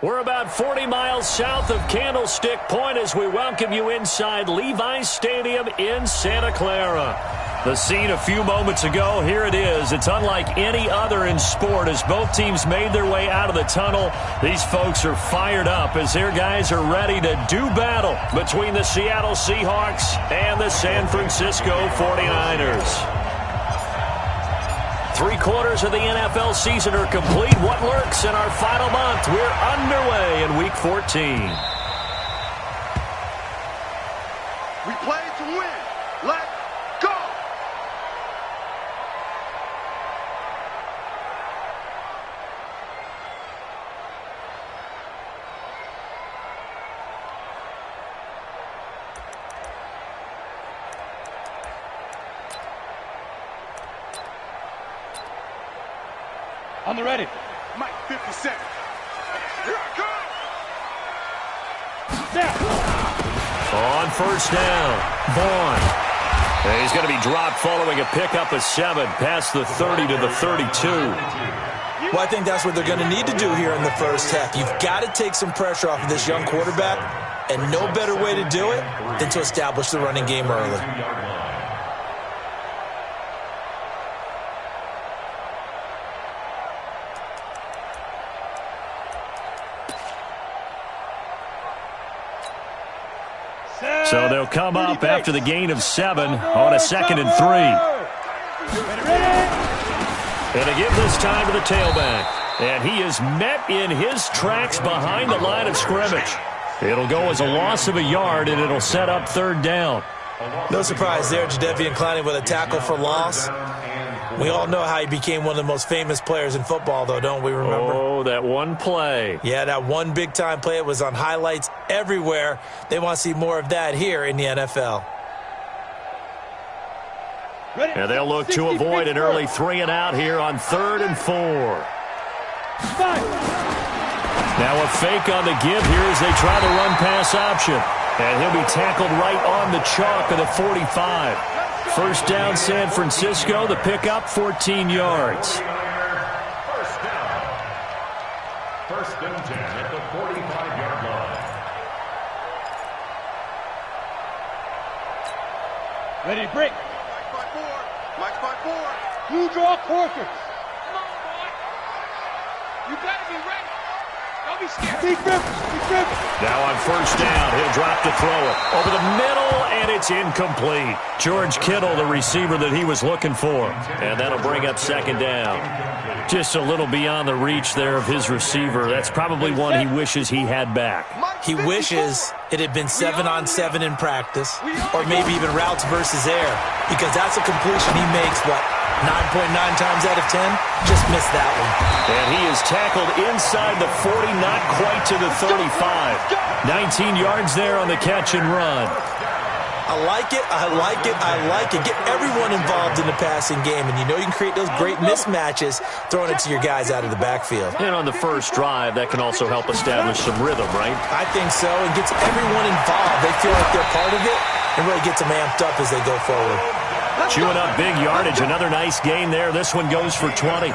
We're about 40 miles south of Candlestick Point as we welcome you inside Levi's Stadium in Santa Clara. The scene a few moments ago, here it is. It's unlike any other in sport as both teams made their way out of the tunnel. These folks are fired up as their guys are ready to do battle between the Seattle Seahawks and the San Francisco 49ers. 3/4 of the NFL season are complete. What lurks in our final month? We're underway in Week 14. We play to win. Let's go! On the ready. Mike, 50 seconds. Here I come. On first down, Vaughn. And he's going to be dropped following a pickup of 7 past the 30 to the 32. Well, I think that's what they're going to need to do here in the first half. You've got to take some pressure off of this young quarterback, and no better way to do it than to establish the running game early. So they'll come up after the gain of 7 on a 2nd and 3. And to give this time to the tailback. And he is met in his tracks behind the line of scrimmage. It'll go as a loss of a yard, and it'll set up 3rd down. No surprise there, Jadeveon Clowney with a tackle for loss. We all know how he became one of the most famous players in football, though, don't we remember? Oh, that one play. Yeah, that one big-time play. It was on highlights everywhere. They want to see more of that here in the NFL. And they'll look to avoid an early 3 and out here on 3rd and 4. Now a fake on the give here as they try the run-pass option. And he'll be tackled right on the chalk of the 45. First down, San Francisco. The pickup, 14 yards. First down. 1st and 10 at the 45-yard line. Ready to break. Mike's by 4. Mike's by 4. You draw quarters. Come on, boy. You better be ready. Don't be scared. Big rip. Now on first down, he'll drop to throw it. Over the middle, and it's incomplete. George Kittle, the receiver that he was looking for. And that'll bring up 2nd down. Just a little beyond the reach there of his receiver. That's probably one he wishes he had back. He wishes it had been 7-on-7 in practice, or maybe even routes versus air, because that's a completion he makes, 9.9 times out of 10? Just missed that one. And he is tackled inside the 40, not quite to the 35. 19 yards there on the catch and run. I like it. Get everyone involved in the passing game, and you know you can create those great mismatches throwing it to your guys out of the backfield. And on the first drive, that can also help establish some rhythm, right? I think so. It gets everyone involved. They feel like they're part of it, and really gets them amped up as they go forward. Chewing up big yardage. Another nice gain there. This one goes for 20.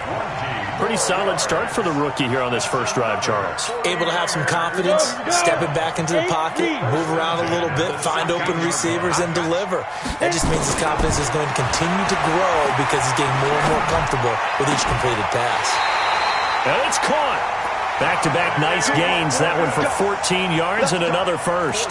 Pretty solid start for the rookie here on this first drive, Charles. Able to have some confidence, stepping back into the pocket, move around a little bit, find open receivers, and deliver. That just means his confidence is going to continue to grow because he's getting more and more comfortable with each completed pass. And it's caught. Back-to-back nice gains. That one for 14 yards and another first.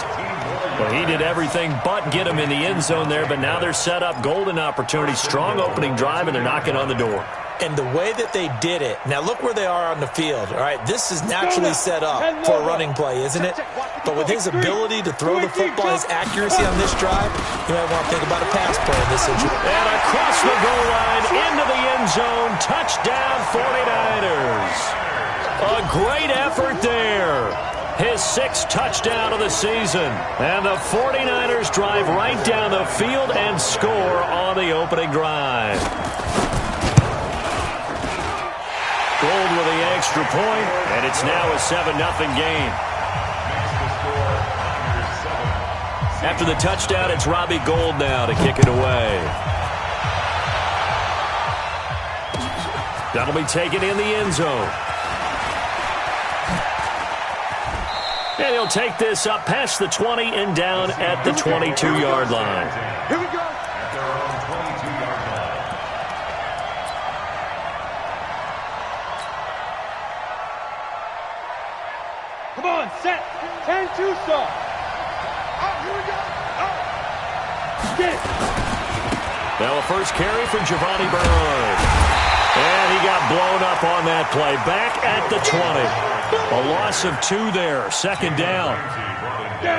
Well, he did everything but get him in the end zone there, but now they're set up golden opportunity. Strong opening drive, and they're knocking on the door. And the way that they did it, now look where they are on the field, all right? This is naturally set up for a running play, isn't it? But with his ability to throw the football, his accuracy on this drive, you might want to think about a pass play in this situation. And across the goal line, into the end zone, touchdown 49ers. A great effort there. His 6th touchdown of the season. And the 49ers drive right down the field and score on the opening drive. Gold with the extra point, and it's now a 7-0 game. After the touchdown, it's Robbie Gould now to kick it away. That'll be taken in the end zone. And he'll take this up past the 20 and down at the 22-yard line. Here we go. At their own 22-yard line. Come on, set. 10-2 start. Oh, here we go. Oh. Get it. Now a first carry for Giovanni Bernard. And he got blown up on that play. Back at the 20. A loss of 2 there. Second down.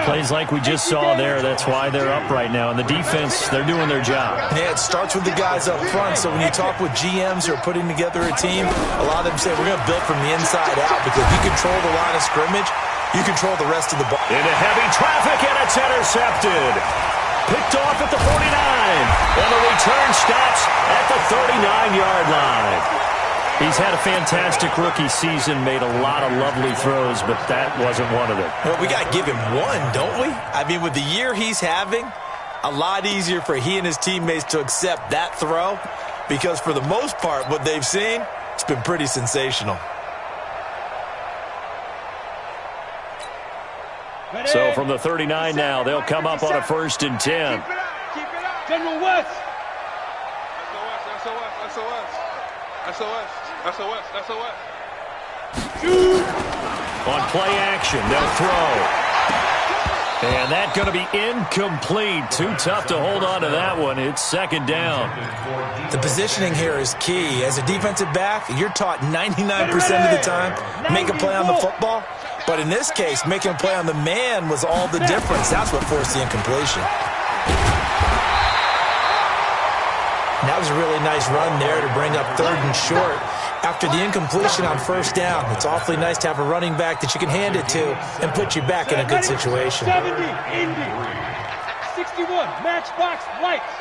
Plays like we just saw there. That's why they're up right now. And the defense, they're doing their job. Yeah, it starts with the guys up front. So when you talk with GMs who are putting together a team, a lot of them say we're going to build from the inside out, because if you control the line of scrimmage, you control the rest of the ball. Into heavy traffic, and it's intercepted. Picked off at the 49. And the return stops at the 39-yard line. He's had a fantastic rookie season, made a lot of lovely throws, but that wasn't one of them. Well, we got to give him one, don't we? I mean, with the year he's having, a lot easier for he and his teammates to accept that throw, because for the most part, what they've seen, it's been pretty sensational. So from the 39 now, they'll come up on a 1st and 10. Keep it up. General West. SOS. On play action, they'll throw. And that's going to be incomplete. Too tough to hold on to that one. It's second down. The positioning here is key. As a defensive back, you're taught 99% of the time, make a play on the football. But in this case, making a play on the man was all the difference. That's what forced the incompletion. And that was a really nice run there to bring up 3rd and short. After the incompletion on 1st down, it's awfully nice to have a running back that you can hand it to and put you back in a good situation. 70, Indy. 61, matchbox, lights.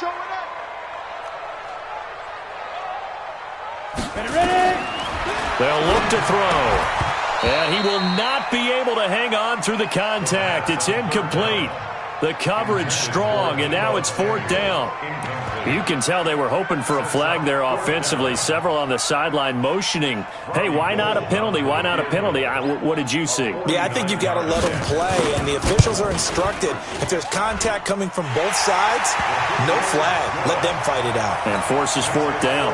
Show it up. Ready? They'll look to throw. And he will not be able to hang on through the contact. It's incomplete. The coverage strong, and now it's 4th down. You can tell they were hoping for a flag there offensively. Several on the sideline motioning, hey, why not a penalty? Why not a penalty? What did you see? Yeah, I think you've got to let them play, and the officials are instructed, if there's contact coming from both sides, no flag. Let them fight it out. And forces 4th down.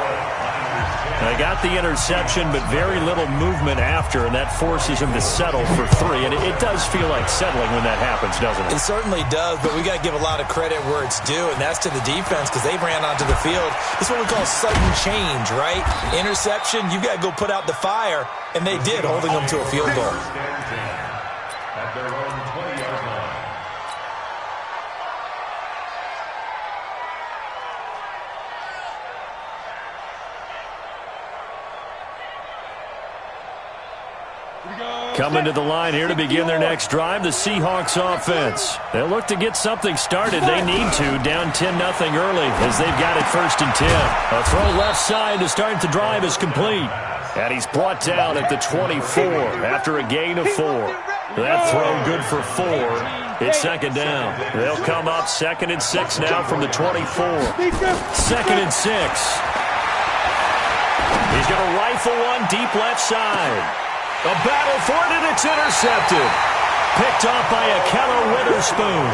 They got the interception, but very little movement after, and that forces him to settle for 3. And it does feel like settling when that happens, doesn't it? It certainly does, but we got to give a lot of credit where it's due, and that's to the defense, because they ran onto the field. It's what we call sudden change, right? Interception, you got to go put out the fire, and they did, holding them to a field goal. At their own 20-yard line. Coming to the line here to begin their next drive, the Seahawks offense. They'll look to get something started. They need to, down 10-0 early as they've got it 1st and 10. A throw left side to start the drive is complete. And he's brought down at the 24 after a gain of 4. That throw good for 4. It's second down. They'll come up 2nd and 6 now from the 24. 2nd and 6. He's going to rifle one deep left side. A battle for it, and it's intercepted. Picked off by Akello Witherspoon.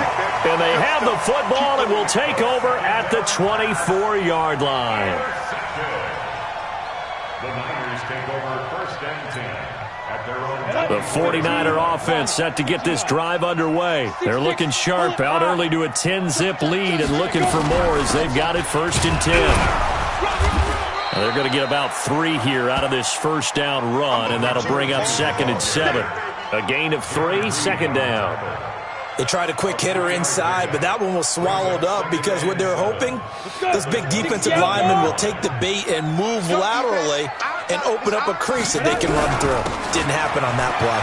And they have the football and will take over at the 24-yard line. The Niners take over 1st and 10 at their own. The 49er offense set to get this drive underway. They're looking sharp, out early to a 10-zip lead and looking for more as they've got it 1st and 10. They're going to get about 3 here out of this 1st down run, and that'll bring up 2nd and 7. A gain of 3, 2nd down. They tried a quick hitter inside, but that one was swallowed up because what they're hoping, those big defensive linemen will take the bait and move laterally and open up a crease that they can run through. Didn't happen on that play.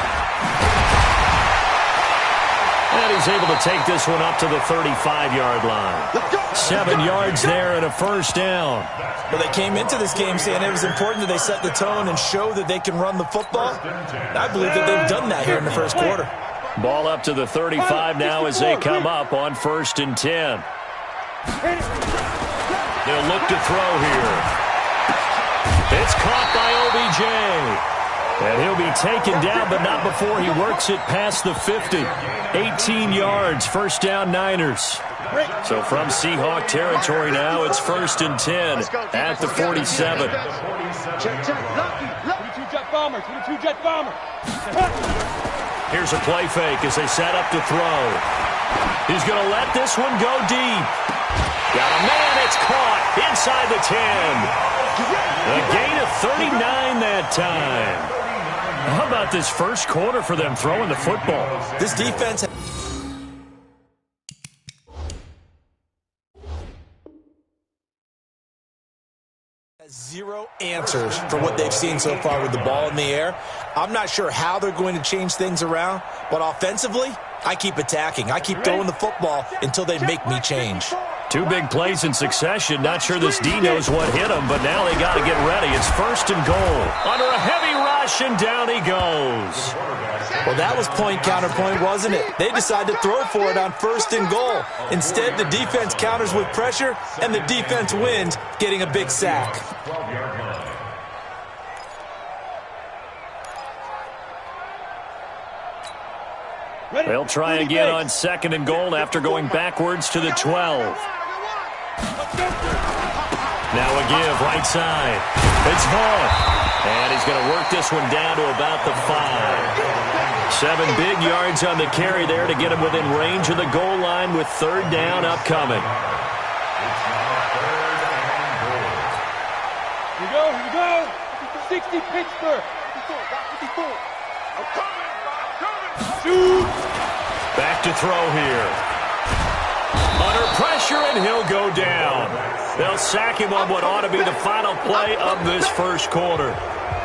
And he's able to take this one up to the 35-yard line. 7 yards there and a 1st down. Well, they came into this game saying it was important that they set the tone and show that they can run the football. I believe that they've done that here in the 1st quarter. Ball up to the 35 now as they come up on 1st and 10. They'll look to throw here. It's caught by OBJ. And he'll be taken down, but not before he works it past the 50. 18 yards, first down Niners. So from Seahawk territory now, it's 1st and 10 at the 47. 22 jet bomber, 22 jet bomber. Here's a play fake as they set up to throw. He's going to let this one go deep. Got a man, it's caught inside the 10. A gain of 39 that time. How about this first quarter for them throwing the football? This defense has zero answers for what they've seen so far with the ball in the air. I'm not sure how they're going to change things around, but offensively, I keep attacking. I keep throwing the football until they make me change. 2 big plays in succession. Not sure this D knows what hit him, but now they got to get ready. It's 1st and goal. Under a heavy rush, and down he goes. Well, that was point counterpoint, wasn't it? They decided to throw for it on 1st and goal. Instead, the defense counters with pressure, and the defense wins, getting a big sack. They'll try again on 2nd and goal after going backwards to the 12. Now a give, right side. It's Vaughn. And he's going to work this one down to about the 5. 7 big yards on the carry there to get him within range of the goal line with 3rd down upcoming. Here we go. 60 Pittsburgh. 54. I'm coming. Shoot. Back to throw here. Under pressure, and he'll go down. They'll sack him on what ought to be the final play of this first quarter.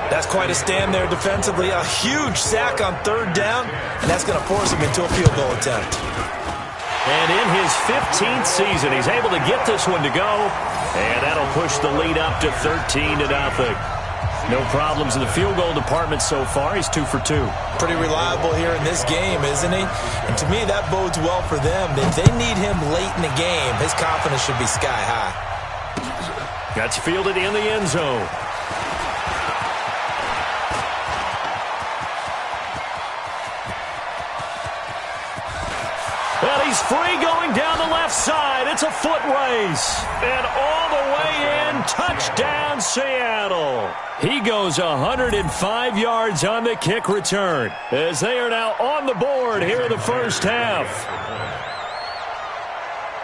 That's quite a stand there defensively. A huge sack on 3rd down, and that's going to force him into a field goal attempt. And in his 15th season, he's able to get this one to go, and that'll push the lead up to 13-0. No problems in the field goal department so far. He's 2 for 2. Pretty reliable here in this game, isn't he? And to me, that bodes well for them. If they need him late in the game, his confidence should be sky high. That's fielded in the end zone. And he's free going down the left side. It's a foot race. And all the way in, touchdown Seattle. He goes 105 yards on the kick return as they are now on the board here in the first half.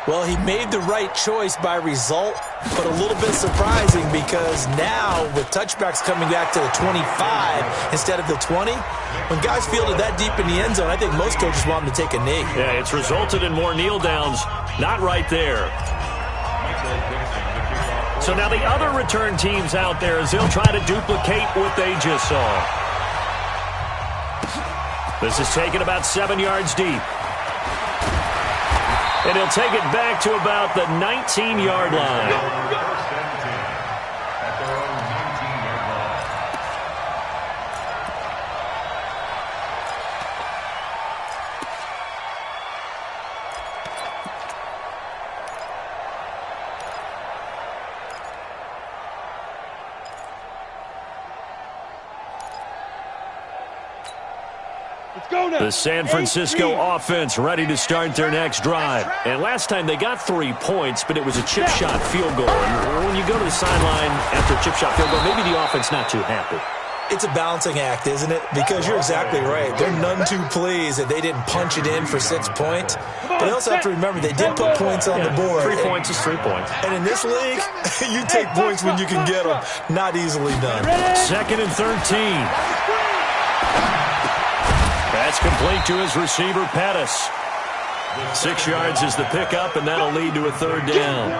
Well, he made the right choice by result, but a little bit surprising because now with touchbacks coming back to the 25 instead of the 20, when guys fielded that deep in the end zone, I think most coaches want them to take a knee. Yeah, it's resulted in more kneel downs. Not right there. So now the other return teams out there as they'll try to duplicate what they just saw. This is taken about 7 yards deep. And he'll take it back to about the 19-yard line. The San Francisco offense ready to start their next drive. And last time they got 3 points, but it was a chip shot field goal. And when you go to the sideline after a chip shot field goal, maybe the offense not too happy. It's a balancing act, isn't it? Because you're exactly right. They're none too pleased that they didn't punch it in for 6 points. But they also have to remember they did put points on the board. 3 points is 3 points. And in this league, you take points when you can get them. Not easily done. 2nd and 13. That's complete to his receiver, Pettis. 6 yards is the pickup, and that'll lead to a 3rd down.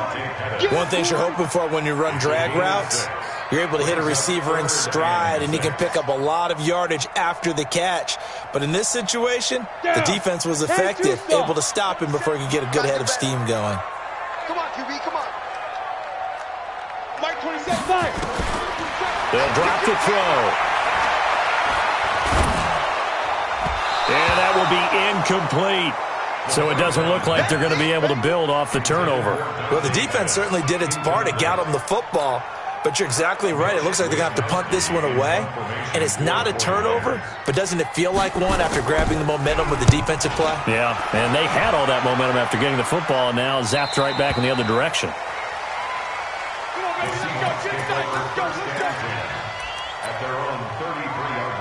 One thing you're hoping for when you run drag routes, you're able to hit a receiver in stride, and he can pick up a lot of yardage after the catch. But in this situation, the defense was effective, able to stop him before he could get a good head of steam going. Come on, QB, come on. Mike 27. They'll drop the throw. And that will be incomplete. So it doesn't look like they're going to be able to build off the turnover. Well, the defense certainly did its part. It got them the football. But you're exactly right. It looks like they're going to have to punt this one away. And it's not a turnover, but doesn't it feel like one after grabbing the momentum with the defensive play? Yeah, and they had all that momentum after getting the football, and now zapped right back in the other direction. At their own 33-yard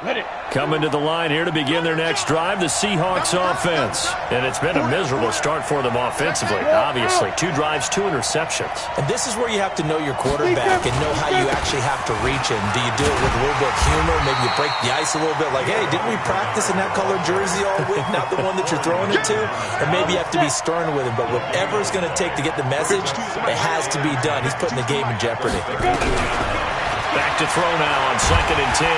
line. Coming to the line here to begin their next drive, the Seahawks offense. And it's been a miserable start for them offensively, obviously. 2 drives, 2 interceptions. And this is where you have to know your quarterback and know how you actually have to reach him. Do you do it with a little bit of humor? Maybe you break the ice a little bit, like, hey, didn't we practice in that colored jersey all week, not the one that you're throwing it to? Or maybe you have to be stern with him. But whatever it's going to take to get the message, it has to be done. He's putting the game in jeopardy. Back to throw now on 2nd and 10.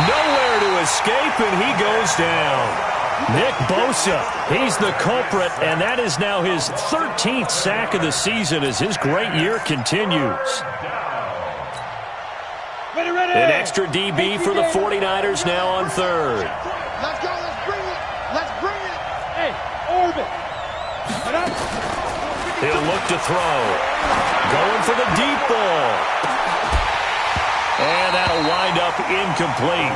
Nowhere to escape, and he goes down. Nick Bosa, he's the culprit, and that is now his 13th sack of the season as his great year continues. An extra DB for the 49ers now on 3rd. Let's go. Let's bring it. Let's bring it. Hey, orbit. He'll look to throw. Going for the deep ball. And that'll wind up incomplete.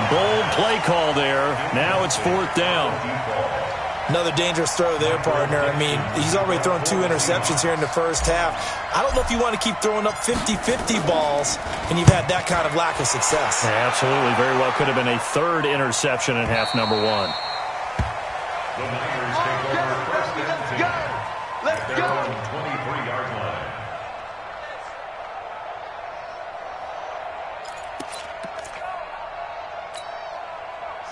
Bold play call there. Now it's 4th down. Another dangerous throw there, partner. I mean, he's already thrown 2 interceptions here in the first half. I don't know if you want to keep throwing up 50-50 balls, and you've had that kind of lack of success. Yeah, absolutely. Very well could have been a 3rd interception in half number 1. The Niners take over 1st and 10. Let's At their go. own 23-yard line.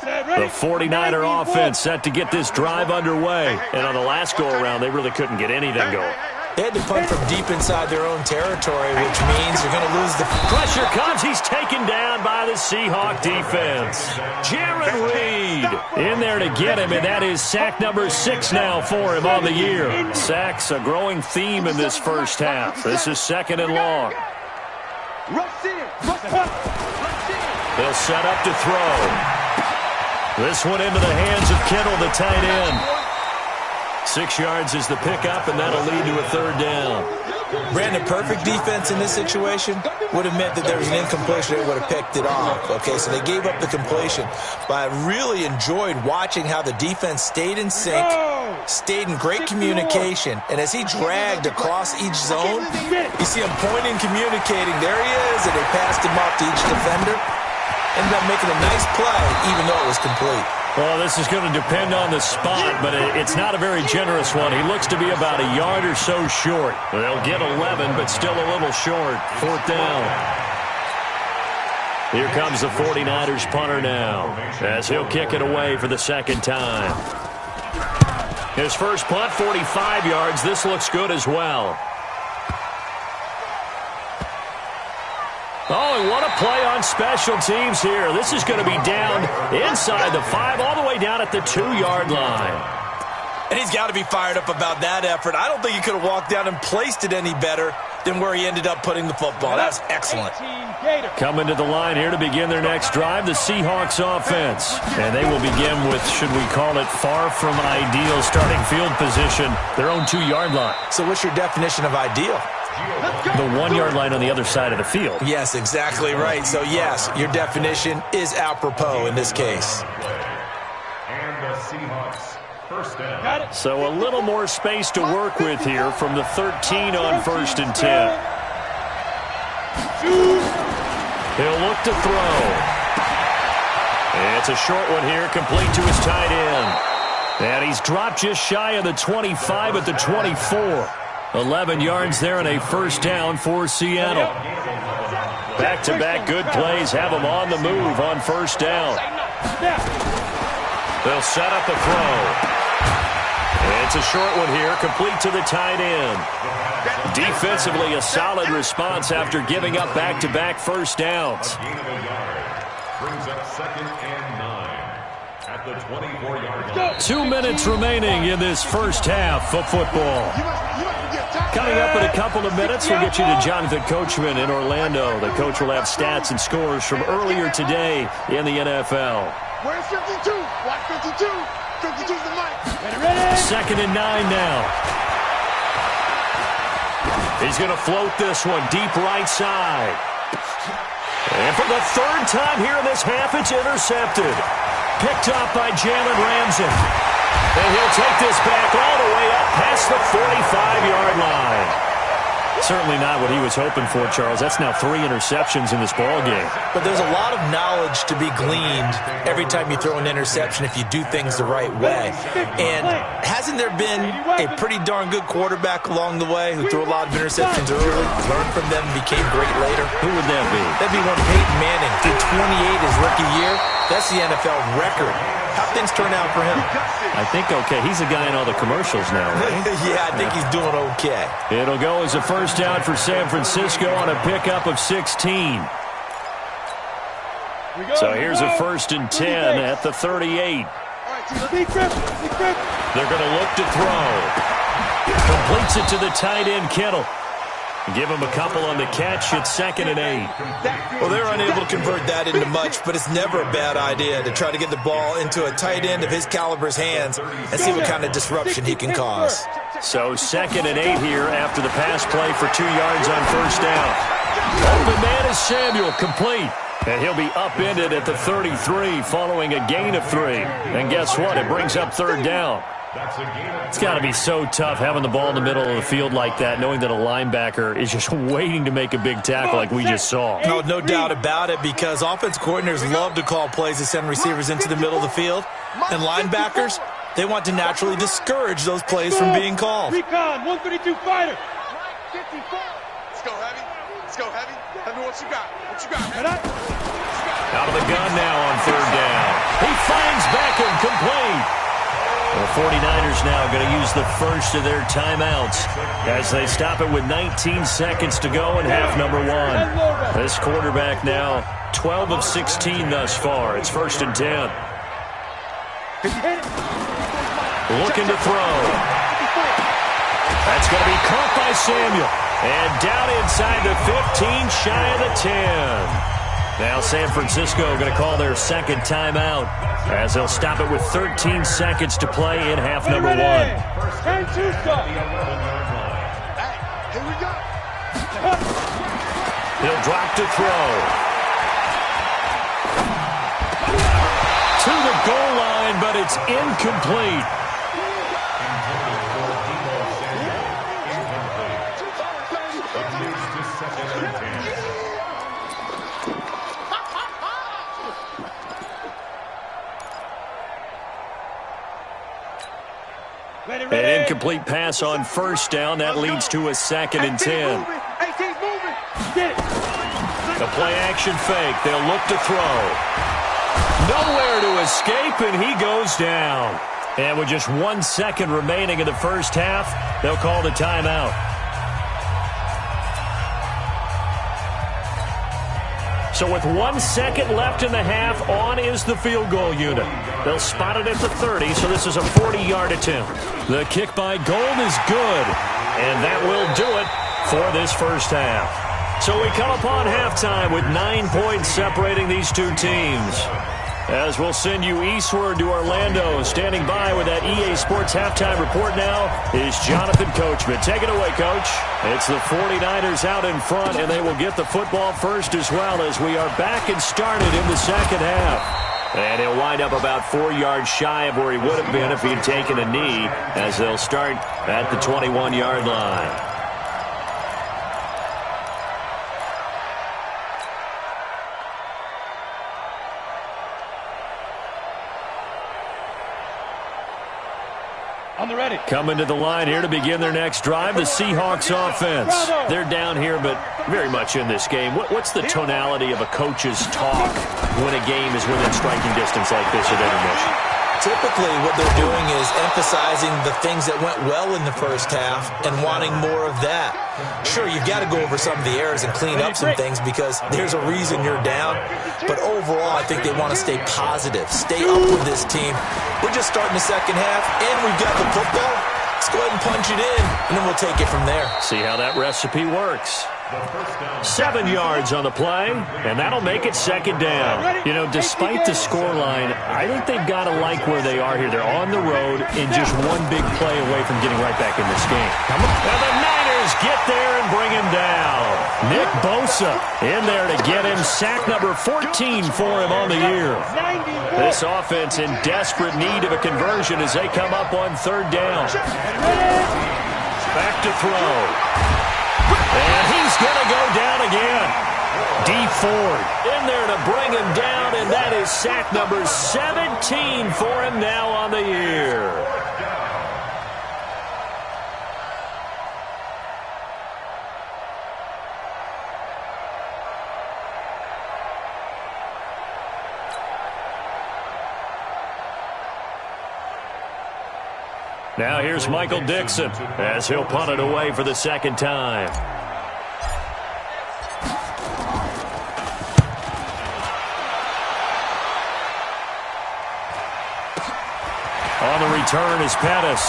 The 49er offense set to get this drive underway. And on the last go-around, they really couldn't get anything going. They had to punt from deep inside their own territory, which means you're going to lose the... Pressure comes. He's taken down by the Seahawk defense. Jared Reed in there to get him, and that is sack number 6 now for him on the year. Sacks, a growing theme in this first half. This is 2nd and long. Rush in. Rush in. They'll set up to throw. This one into the hands of Kittle, the tight end. 6 yards is the pickup, and that'll lead to a 3rd down. Brandon, perfect defense in this situation would have meant that there was an incompletion. They would have picked it off. Okay, so they gave up the completion. But I really enjoyed watching how the defense stayed in sync, stayed in great communication, and as he dragged across each zone, you see him pointing, communicating. There he is, and they passed him off to each defender. Ended up making a nice play, even though it was complete. Well, this is going to depend on the spot, but it's not a very generous one. He looks to be about a yard or so short. They'll get 11, but still a little short. 4th down. Here comes the 49ers punter now, as he'll kick it away for the 2nd time. His first punt, 45 yards. This looks good as well. Oh, and what a play on special teams here. This is going to be down inside the 5, all the way down at the 2-yard line. And he's got to be fired up about that effort. I don't think he could have walked down and placed it any better than where he ended up putting the football. That's excellent. Coming to the line here to begin their next drive, the Seahawks offense. And they will begin with, should we call it, far from ideal starting field position, their own 2-yard line. So what's your definition of ideal? The 1-yard line on the other side of the field. Yes, exactly right. So, yes, your definition is apropos in this case. And the Seahawks, 1st down. So a little more space to work with here from the 13 on 1st and 10. He'll look to throw. It's a short one here, complete to his tight end. And he's dropped just shy of the 25 at the 24. 11 yards there and a 1st down for Seattle. Back-to-back good plays have them on the move on 1st down. They'll set up the throw. It's a short one here, complete to the tight end. Defensively, a solid response after giving up back-to-back 1st downs. Gain of a yard. Brings up 2nd and 9 at the 24-yard line. 2 minutes remaining in this first half of football. Coming up in a couple of minutes, we'll get you to Jonathan Coachman in Orlando. The coach will have stats and scores from earlier today in the NFL. Where's 52? Watch 52. 52's the mic. 2nd and 9 now. He's going to float this one deep right side. And for the third time here in this half, it's intercepted. Picked up by Jalen Ramsey. And he'll take this back all the way up past the 45-yard line. Certainly not what he was hoping for, Charles. That's now 3 interceptions in this ballgame. But there's a lot of knowledge to be gleaned every time you throw an interception if you do things the right way. And hasn't there been a pretty darn good quarterback along the way who threw a lot of interceptions early, learned from them, and became great later? Who would that be? That'd be one Peyton Manning. Did 28 his rookie year. That's the NFL record. How things turn out for him? I think okay. He's a guy in all the commercials now, right? Yeah, I think he's doing okay. It'll go as a first down for San Francisco on a pickup of 16. So here's a 1st and 10 at the 38. They're going to look to throw. Completes it to the tight end, Kittle. Give him a couple on the catch. It's 2nd and 8. Well, they're unable to convert that into much, but it's never a bad idea to try to get the ball into a tight end of his caliber's hands and see what kind of disruption he can cause. So 2nd and 8 here after the pass play for 2 yards on first down. Open man is Samuel, complete. And he'll be upended at the 33 following a gain of 3. And guess what? It brings up 3rd down. It's got to be so tough having the ball in the middle of the field like that, knowing that a linebacker is just waiting to make a big tackle like we just saw. No doubt about it, because offense coordinators love to call plays to send receivers into the middle of the field. And linebackers, they want to naturally discourage those plays from being called. Recon, 132 fighter. Let's go, heavy. Let's go, heavy. Tell me what you got. What you got, man? Out of the gun now on 3rd down. He finds Beckham, complete. The 49ers now going to use the first of their timeouts as they stop it with 19 seconds to go in half number 1. This quarterback now 12 of 16 thus far. It's 1st and 10. Looking to throw. That's going to be caught by Samuel. And down inside the 15, shy of the 10. Now San Francisco going to call their 2nd timeout as they'll stop it with 13 seconds to play in half number 1. Hey, here we go. He'll drop to throw. To the goal line, but it's incomplete. An incomplete pass on 1st down. That leads to a 2nd and 10. A play-action fake. They'll look to throw. Nowhere to escape, and he goes down. And with just 1 second remaining in the first half, they'll call the timeout. So with 1 second left in the half, on is the field goal unit. They'll spot it at the 30, so this is a 40-yard attempt. The kick by Gold is good, and that will do it for this first half. So we come upon halftime with 9 points separating these two teams. As we'll send you eastward to Orlando, standing by with that EA Sports halftime report now is Jonathan Coachman. Take it away, Coach. It's the 49ers out in front, and they will get the football first as well as we are back and started in the second half. And he'll wind up about 4 yards shy of where he would have been if he had taken a knee, as they'll start at the 21-yard line. Coming to the line here to begin their next drive, the Seahawks offense. They're down here, but very much in this game. What's the tonality of a coach's talk when a game is within striking distance like this at intermission? Typically, what they're doing is emphasizing the things that went well in the first half and wanting more of that. Sure, you've got to go over some of the errors and clean up some things because there's a reason you're down. But overall, I think they want to stay positive, stay up with this team. We're just starting the second half, and we've got the football. Let's go ahead and punch it in, and then we'll take it from there. See how that recipe works. 7 yards on the play, and that'll make it second down. You know, despite the scoreline, I think they've got to like where they are here. They're on the road and just one big play away from getting right back in this game. And the Niners Niners get there and bring him down. Nick Bosa in there to get him. Sack number 14 for him on the year. This offense in desperate need of a conversion as they come up on third down. Back to throw. And he's going to go down again. D. Ford in there to bring him down, and that is sack number 17 for him now on the year. Now here's Michael Dixon as he'll punt it away for the second time. On the return is Pettis.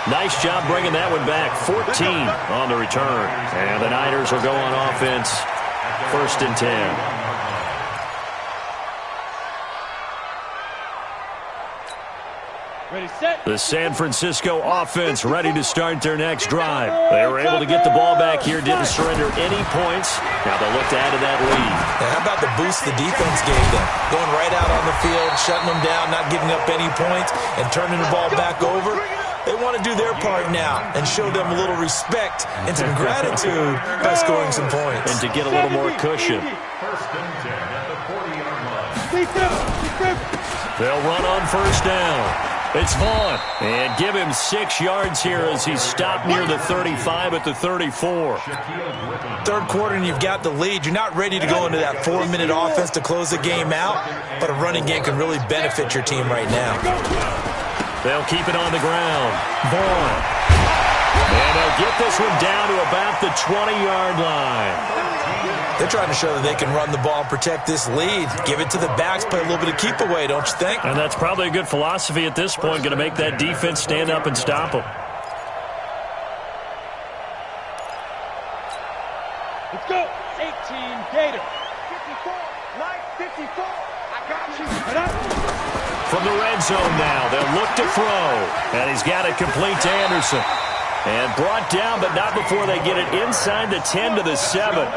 Nice job bringing that one back. 14 on the return. And the Niners will go on offense. 1st and 10. Ready, set. The San Francisco offense ready to start their next drive. They were able to get the ball back here, didn't surrender any points. Now they'll look to add to that lead. Now, how about the boost the defense gave them? Going right out on the field, shutting them down, not giving up any points, and turning the ball back over. They want to do their part now and show them a little respect and some gratitude by scoring some points. And to get a little more cushion. 1st and 10 at the 40-yard line. They'll run on 1st down. It's Vaughn, and give him 6 yards here as he's stopped near the 35 at the 34. Third quarter and you've got the lead. You're not ready to go into that 4-minute offense to close the game out, but a running game can really benefit your team right now. They'll keep it on the ground. Vaughn. And they'll get this one down to about the 20-yard line. They're trying to show that they can run the ball and protect this lead. Give it to the backs, play a little bit of keep away, don't you think? And that's probably a good philosophy at this point, going to make that defense stand up and stop them. Let's go. 18 Gator. 54. 954. I got you. From the red zone now, they'll look to throw. And he's got it complete to Anderson. And brought down, but not before they get it inside the 10 to the 7.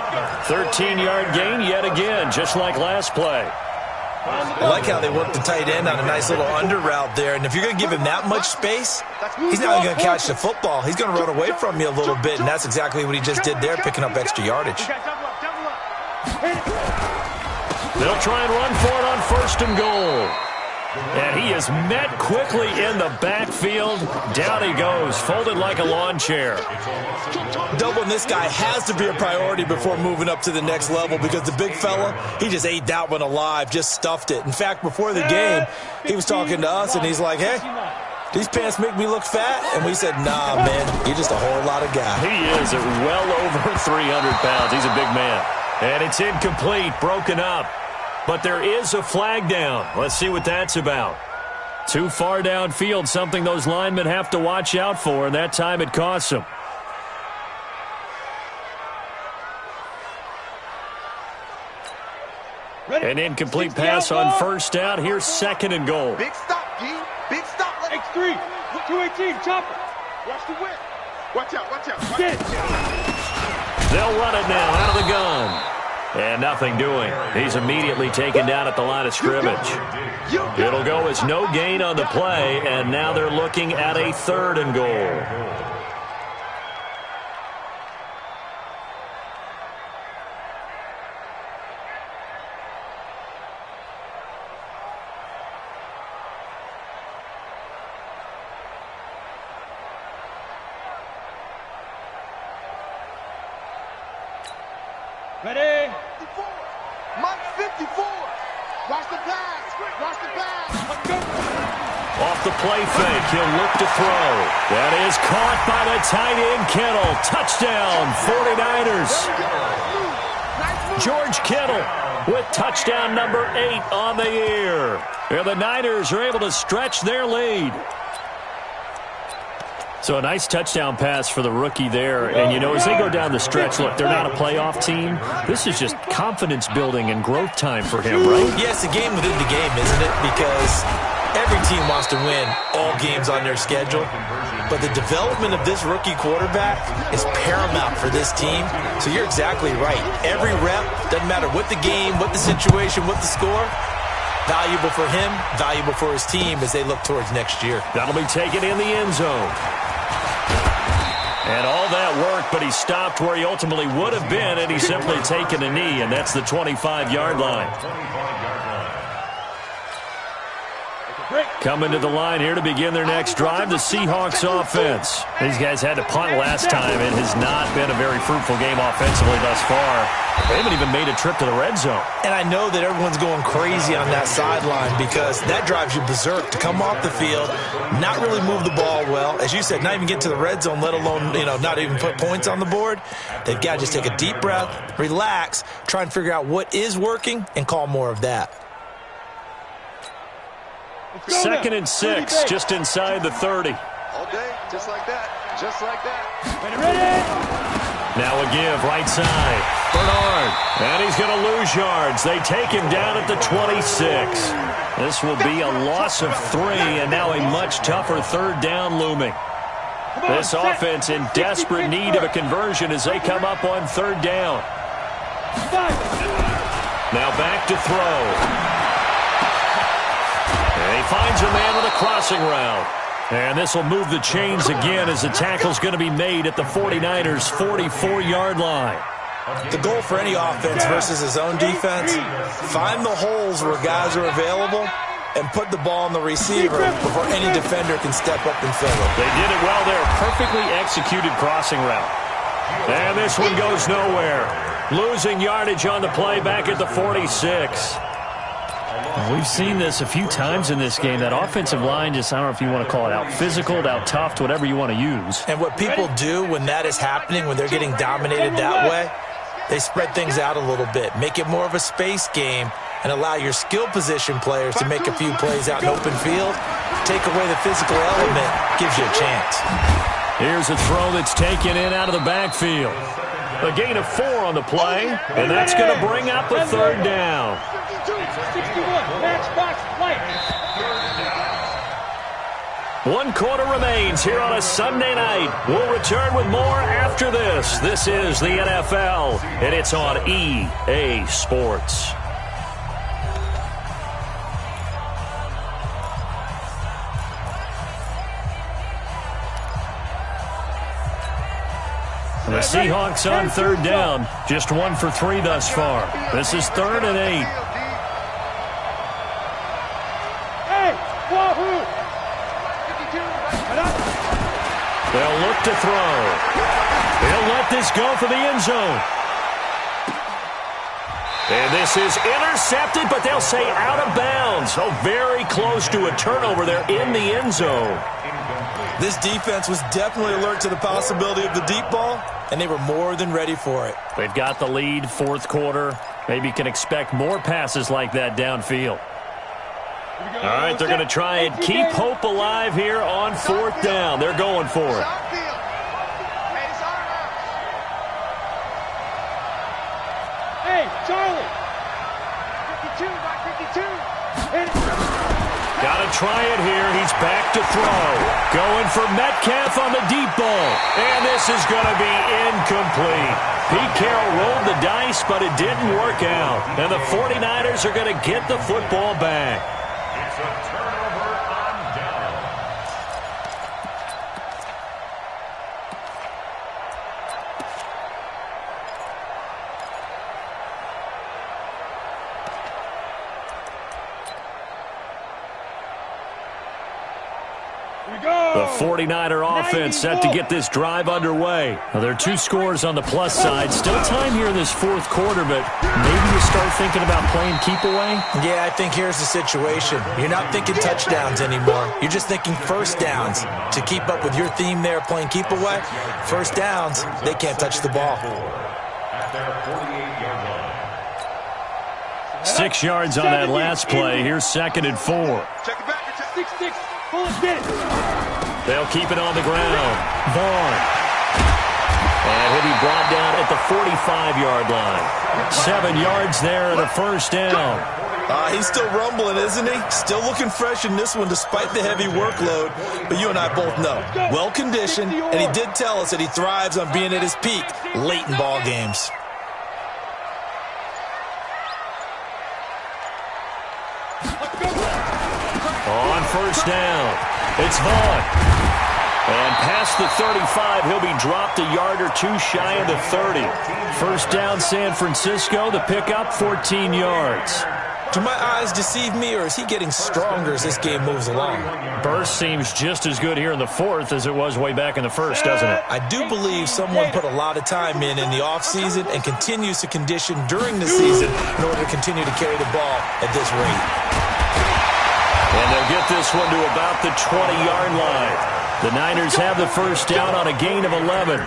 13-yard gain yet again, just like last play. I like how they work the tight end on a nice little under route there. And if you're going to give him that much space, he's not going to catch the football. He's going to run away from you a little bit, and that's exactly what he just did there, picking up extra yardage. They'll try and run for it on 1st and goal. And he is met quickly in the backfield. Down he goes, folded like a lawn chair. Doubling this guy has to be a priority before moving up to the next level because the big fella, he just ate that one alive, just stuffed it. In fact, before the game, he was talking to us, and he's like, hey, these pants make me look fat? And we said, nah, man, you're just a whole lot of guy. He is at well over 300 pounds. He's a big man. And it's incomplete, broken up. But there is a flag down. Let's see what that's about. Too far downfield, something those linemen have to watch out for, and that time it costs them. An incomplete pass on 1st down. Here's 2nd and goal. Big stop, G. Big stop. X3. 218. Chopper. Watch the whip. Watch out. Watch out. Watch Get. They'll run it now out of the gun. And nothing doing. He's immediately taken down at the line of scrimmage. It'll go as no gain on the play, and now they're looking at a 3rd and goal. Ready? 54. Mike 54. Watch the pass. Watch the pass. Off the play fake, he'll look to throw. That is caught by the tight end, Kittle. Touchdown, 49ers. George Kittle with touchdown number 8 on the year. And the Niners are able to stretch their lead. So a nice touchdown pass for the rookie there. And, you know, as they go down the stretch, look, they're not a playoff team. This is just confidence building and growth time for him, right? Yeah, it's a game within the game, isn't it? Because every team wants to win ball games on their schedule, but the development of this rookie quarterback is paramount for this team. So you're exactly right. Every rep, doesn't matter what the game, what the situation, what the score, valuable for him, valuable for his team as they look towards next year. That'll be taken in the end zone. And all that work, but he stopped where he ultimately would have been, and he's simply taken a knee, and that's the 25-yard line. Coming to the line here to begin their next drive, the Seahawks offense. These guys had to punt last time. It has not been a very fruitful game offensively thus far. They haven't even made a trip to the red zone. And I know that everyone's going crazy on that sideline because that drives you berserk to come off the field, not really move the ball well. As you said, not even get to the red zone, let alone, not even put points on the board. They've got to just take a deep breath, relax, try and figure out what is working, and call more of that. 2nd and 6, just inside the 30. All day, just like that, just like that. Ready. Now a give, right side. Bernard. And he's going to lose yards. They take him down at the 26. This will be a loss of 3, and now a much tougher 3rd down looming. This offense in desperate need of a conversion as they come up on 3rd down. Now back to throw. And he finds a man with a crossing route. And this will move the chains again as the tackle's going to be made at the 49ers' 44-yard line. The goal for any offense versus his own defense, find the holes where guys are available and put the ball on the receiver before any defender can step up and fill it. They did it well there. Perfectly executed crossing route. And this one goes nowhere. Losing yardage on the play back at the 46. We've seen this a few times in this game. That offensive line just, I don't know if you want to call it out physical, out tough, whatever you want to use. And what people do when that is happening, when they're getting dominated that way, they spread things out a little bit, make it more of a space game, and allow your skill position players to make a few plays out in open field. Take away the physical element, gives you a chance. Here's a throw that's taken in out of the backfield. A gain of 4 on the play, and that's going to bring up a 3rd down. 61, matchbox light. 1 quarter remains here on a Sunday night. We'll return with more after this. This is the NFL, and it's on EA Sports. The Seahawks on 3rd down. Just 1 for 3 thus far. This is 3rd and 8. Hey, wahoo! They'll look to throw. He'll let this go for the end zone. And this is intercepted, but they'll say out of bounds. So very close to a turnover there in the end zone. This defense was definitely alert to the possibility of the deep ball, and they were more than ready for it. They've got the lead, 4th quarter. Maybe you can expect more passes like that downfield. All right, they're going to try and keep hope alive here on 4th down. They're going for it. Hey, Charlie. 52 by 52. Got to try it here. He's back to throw. Going for Metcalf on the deep ball. And this is going to be incomplete. Pete Carroll rolled the dice, but it didn't work out. And the 49ers are going to get the football back. It's a turnover on down. The 49er offense set to get this drive underway. Now, there are 2 scores on the plus side. Still time here in this 4th quarter, but maybe you start thinking about playing keep away? Yeah, I think here's the situation. You're not thinking touchdowns anymore. You're just thinking first downs. To keep up with your theme there, playing keep away, first downs, they can't touch the ball. At their 48-yard line. 6 yards on that last play. Here's 2nd and 4. Check it back. 6-6. Pull it, get it. They'll keep it on the ground. Vaughn. And he'll be brought down at the 45-yard line. 7 yards there and a first down. He's still rumbling, isn't he? Still looking fresh in this one despite the heavy workload. But you and I both know, well-conditioned, and he did tell us that he thrives on being at his peak late in ball games. On first down, it's Vaughn. And past the 35, he'll be dropped a yard or two shy of the 30. First down, San Francisco. The pickup, 14 yards. Do my eyes deceive me, or is he getting stronger as this game moves along? Burst seems just as good here in the fourth as it was way back in the first, doesn't it? I do believe someone put a lot of time in the offseason and continues to condition during the season in order to continue to carry the ball at this rate. And they'll get this one to about the 20-yard line. The Niners have the first down on a gain of 11.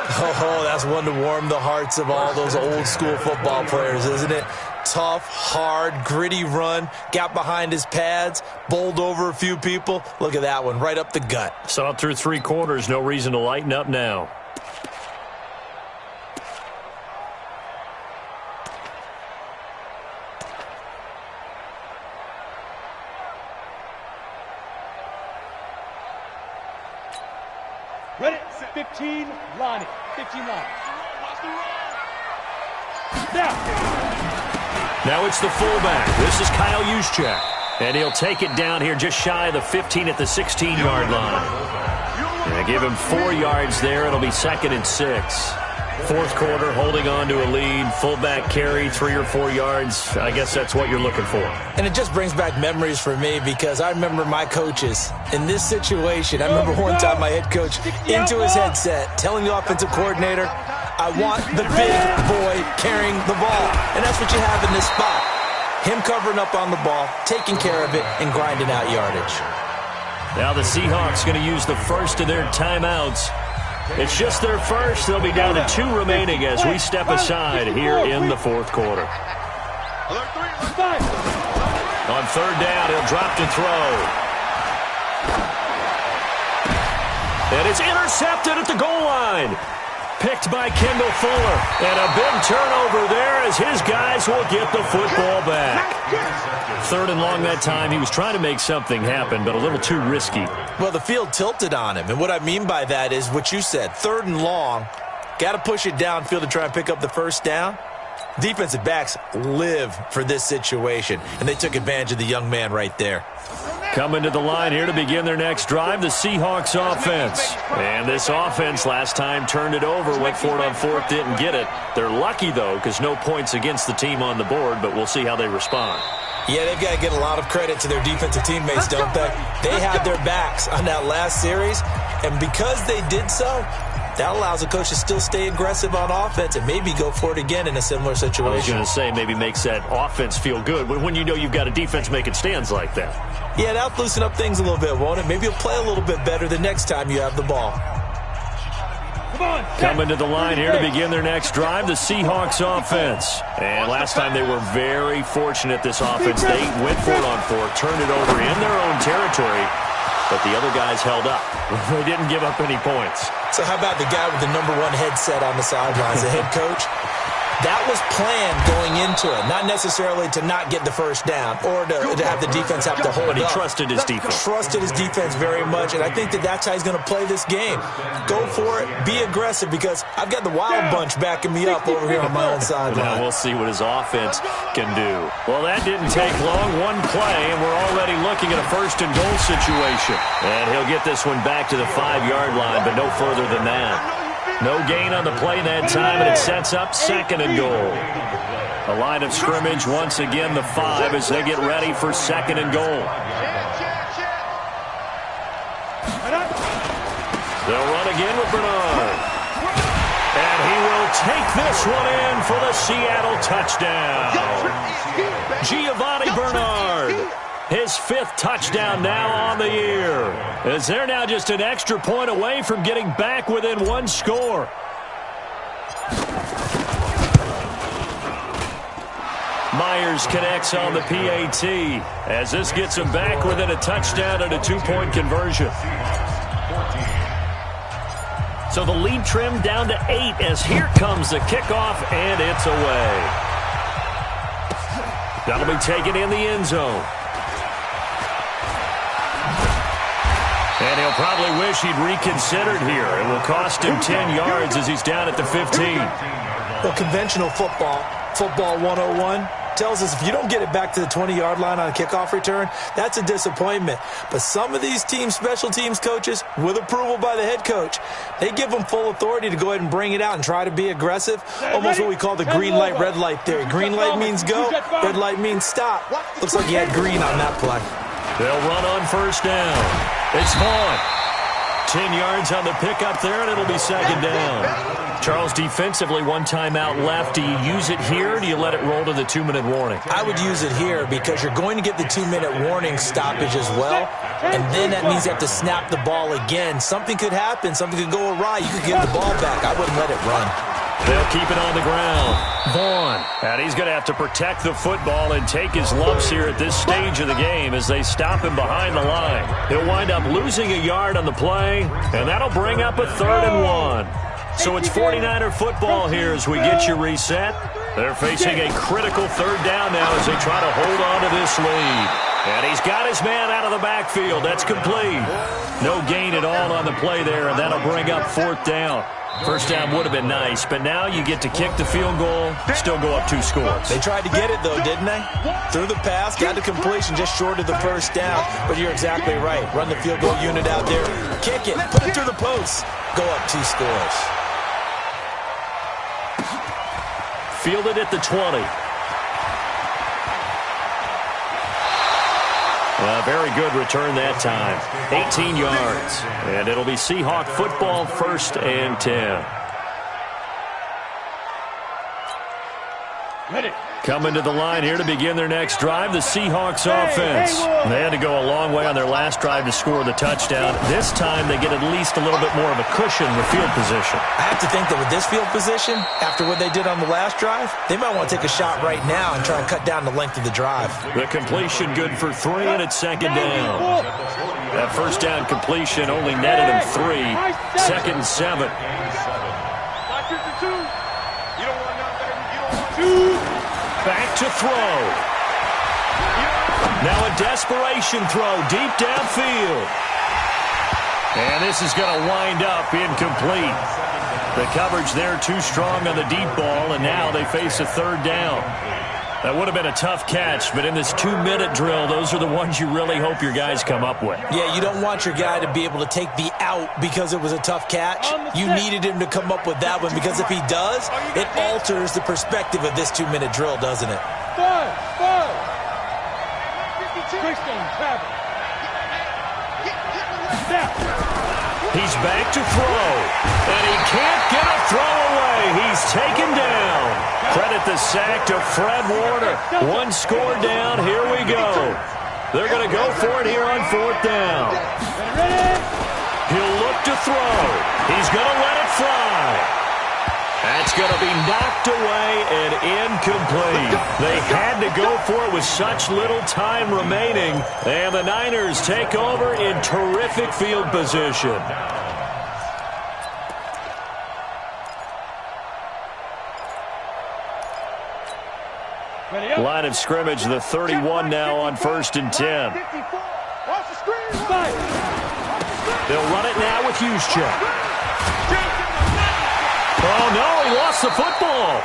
Oh, that's one to warm the hearts of all those old-school football players, isn't it? Tough, hard, gritty run, got behind his pads, bowled over a few people. Look at that one, right up the gut. Saw it through 3 quarters, no reason to lighten up now. Ready, 15, line. 15 line. Now it's the fullback. This is Kyle Juszczyk. And he'll take it down here just shy of the 15 at the 16-yard line. And they give him 4 yards there. It'll be 2nd and 6. Fourth quarter, holding on to a lead. Fullback carry, 3 or 4 yards. I guess that's what you're looking for. And it just brings back memories for me because I remember my coaches in this situation. I remember one time my head coach into his headset telling the offensive coordinator, I want the big boy carrying the ball. And that's what you have in this spot. Him covering up on the ball, taking care of it, and grinding out yardage. Now the Seahawks going to use the first of their timeouts. It's just their first. They'll be down to 2 remaining as we step aside here in the fourth quarter. On third down, he'll drop to throw. And it's intercepted at the goal line. Picked by Kendall Fuller. And a big turnover there as his guys will get the football back. 3rd and long that time. He was trying to make something happen, but a little too risky. Well, the field tilted on him. And what I mean by that is what you said. 3rd and long. Got to push it downfield to try and pick up the first down. Defensive backs live for this situation. And they took advantage of the young man right there. Coming to the line here to begin their next drive, the Seahawks offense. And this offense last time turned it over, went for it on 4th, didn't get it. They're lucky, though, because no points against the team on the board, but we'll see how they respond. Yeah, they've got to get a lot of credit to their defensive teammates, don't they? They had their backs on that last series, and because they did so, that allows a coach to still stay aggressive on offense and maybe go for it again in a similar situation. I was going to say maybe makes that offense feel good, but when you know you've got a defense making stands like that. Yeah, that'll loosen up things a little bit, won't it? Maybe you'll play a little bit better the next time you have the ball. Coming to the line here to begin their next drive, the Seahawks offense. And last time they were very fortunate, this offense. They went for it on 4th, turned it over in their own territory, but the other guys held up. They didn't give up any points. So how about the guy with the #1 headset on the sidelines, the head coach? That was planned going into it, not necessarily to not get the first down or to have the defense have to hold up. But he trusted his defense. Trusted his defense very much, and I think that's how he's going to play this game. Go for it, be aggressive, because I've got the wild bunch backing me up over here on my own sideline. Now we'll see what his offense can do. Well, that didn't take long. One play, and we're already looking at a 1st and goal situation. And he'll get this one back to the 5-yard line, but no further than that. No gain on the play that time, and it sets up 2nd and goal. A line of scrimmage once again, the 5, as they get ready for 2nd and goal. They'll run again with Bernard. And he will take this one in for the Seattle touchdown. Giovanni Bernard. His 5th touchdown now on the year. As they're now just an extra point away from getting back within 1 score. Myers connects on the PAT as this gets him back within a touchdown and a 2-point conversion. So the lead trimmed down to 8 as here comes the kickoff, and it's away. That'll be taken in the end zone. And he'll probably wish he'd reconsidered here. It will cost him 10 yards as he's down at the 15. Well, conventional football 101, tells us if you don't get it back to the 20-yard line on a kickoff return, that's a disappointment. But some of these teams, special teams coaches, with approval by the head coach, they give them full authority to go ahead and bring it out and try to be aggressive, almost what we call the green light, red light theory. Green light means go, red light means stop. Looks like he had green on that play. They'll run on first down. It's Vaughn. 10 yards on the pickup there, and it'll be second down. Charles, defensively, one timeout left. Do you use it here, or do you let it roll to the 2-minute warning? I would use it here because you're going to get the 2-minute warning stoppage as well, and then that means you have to snap the ball again. Something could happen. Something could go awry. You could get the ball back. I wouldn't let it run. They'll keep it on the ground. Vaughn. And he's going to have to protect the football and take his lumps here at this stage of the game as they stop him behind the line. He'll wind up losing a yard on the play, and that'll bring up a 3rd and 1. So it's 49er football here as we get you reset. They're facing a critical 3rd down now as they try to hold on to this lead. And he's got his man out of the backfield. That's complete. No gain at all on the play there, and that'll bring up 4th down. First down would have been nice, but now you get to kick the field goal, still go up 2 scores. They tried to get it, though, didn't they? Through the pass, got the completion just short of the first down. But you're exactly right. Run the field goal unit out there, kick it, put it through the post, go up 2 scores. Fielded at the 20. A very good return that time. 18 yards. And it'll be Seahawk football, 1st and 10. Ready. Coming to the line here to begin their next drive, the Seahawks offense. They had to go a long way on their last drive to score the touchdown. This time they get at least a little bit more of a cushion with field position. I have to think that with this field position, after what they did on the last drive, they might want to take a shot right now and try and cut down the length of the drive. The completion good for 3, and it's 2nd down. That first down completion only netted him 3. 2nd and 7. Back to throw. Now a desperation throw deep downfield. And this is going to wind up incomplete. The coverage there too strong on the deep ball, and now they face a 3rd down. That would have been a tough catch, but in this 2-minute drill, those are the ones you really hope your guys come up with. Yeah, you don't want your guy to be able to take the out because it was a tough catch. You needed him to come up with that one because if he does, it alters the perspective of this 2-minute drill, doesn't it? 5. He's back to throw, and he can't get a throw away. He's taken down. Credit the sack to Fred Warner. 1 score down. Here we go. They're going to go for it here on 4th down. He'll look to throw. He's going to let it fly. That's going to be knocked away and incomplete. They had to go for it with such little time remaining, and the Niners take over in terrific field position. Line of scrimmage, the 31 now on 1st and 10. They'll run it now with Juszczyk. Oh, no, he lost the football.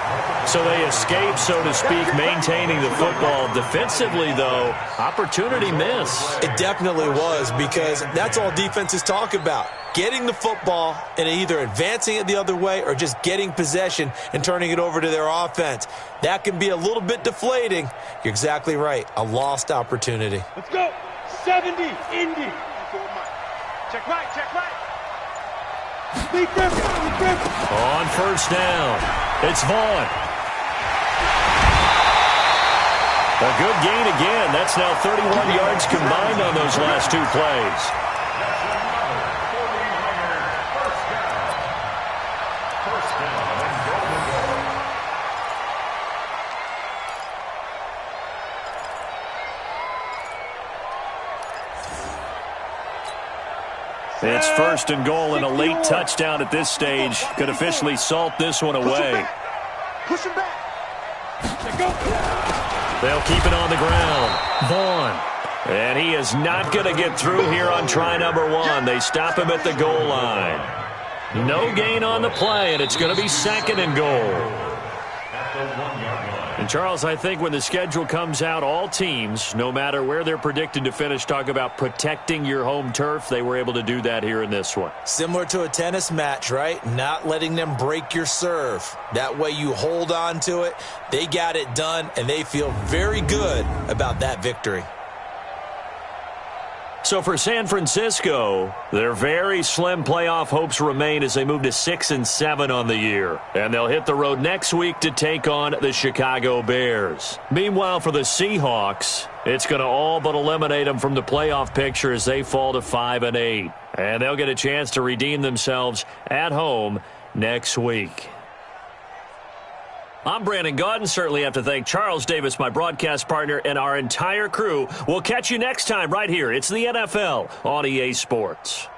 So they escape, so to speak, maintaining the football. Defensively, though, opportunity miss. It definitely was, because that's all defenses talk about. Getting the football and either advancing it the other way or just getting possession and turning it over to their offense. That can be a little bit deflating. You're exactly right. A lost opportunity. Let's go. 70, Indy. Check right, check right. On 1st down, it's Vaughn. A good gain again. That's now 31 yards combined on those last 2 plays. It's first and goal, and a late touchdown at this stage could officially salt this one away. Push him back. They'll keep it on the ground. Vaughn. And he is not going to get through here on try number 1. They stop him at the goal line. No gain on the play, and it's going to be second and goal. And, Charles, I think when the schedule comes out, all teams, no matter where they're predicted to finish, talk about protecting your home turf. They were able to do that here in this one. Similar to a tennis match, right? Not letting them break your serve. That way you hold on to it. They got it done, and they feel very good about that victory. So for San Francisco, their very slim playoff hopes remain as they move to 6-7 on the year. And they'll hit the road next week to take on the Chicago Bears. Meanwhile, for the Seahawks, it's going to all but eliminate them from the playoff picture as they fall to 5-8. And they'll get a chance to redeem themselves at home next week. I'm Brandon Gaudin. Certainly have to thank Charles Davis, my broadcast partner, and our entire crew. We'll catch you next time right here. It's the NFL on EA Sports.